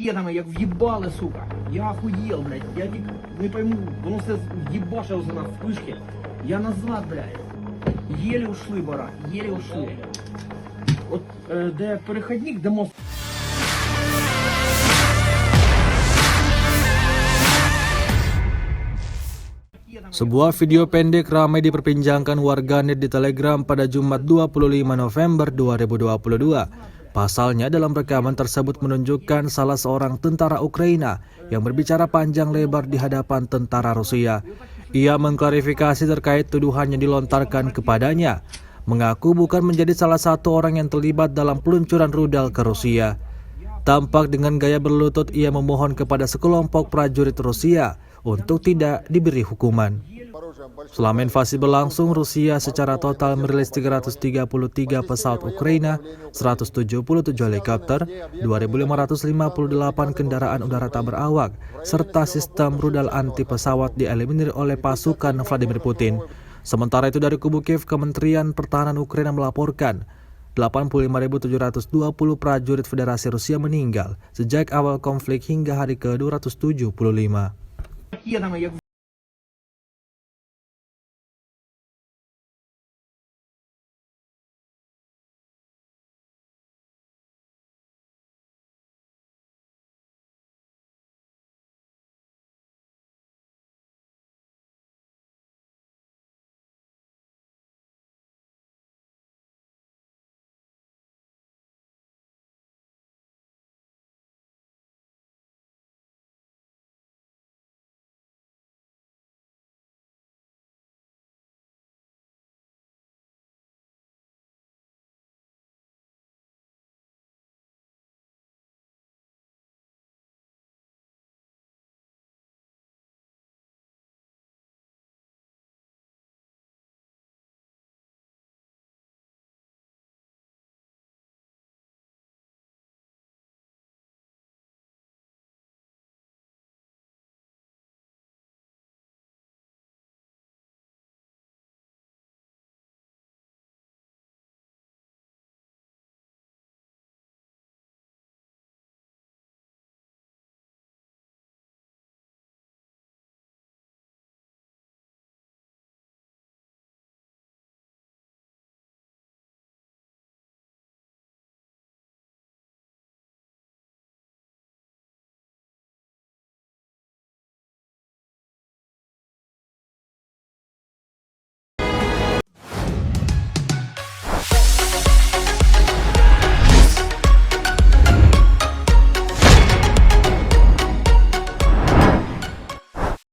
ракетами, як в'їбали, сука. Я охуєл, блядь. Я не пойму, воно все в'їбашило за нас вспышки. Я назад, блядь. Єлі ушли, барак, єлі ушли. От де перехідник, де мост. Sebuah video pendek ramai diperbincangkan warganet di Telegram pada Jumat 25 November 2022. Pasalnya dalam rekaman tersebut menunjukkan salah seorang tentara Ukraina yang berbicara panjang lebar di hadapan tentara Rusia. Ia mengklarifikasi terkait tuduhan yang dilontarkan kepadanya, mengaku bukan menjadi salah satu orang yang terlibat dalam peluncuran rudal ke Rusia. Tampak dengan gaya berlutut ia memohon kepada sekelompok prajurit Rusia untuk tidak diberi hukuman. Selama invasi berlangsung, Rusia secara total merilis 333 pesawat Ukraina, 177 helikopter, 2.558 kendaraan udara tak berawak, serta sistem rudal anti pesawat dieliminir oleh pasukan Vladimir Putin. Sementara itu dari kubu Kiev, Kementerian Pertahanan Ukraina melaporkan 85.720 prajurit Federasi Rusia meninggal sejak awal konflik hingga hari ke-275. Ракетами, як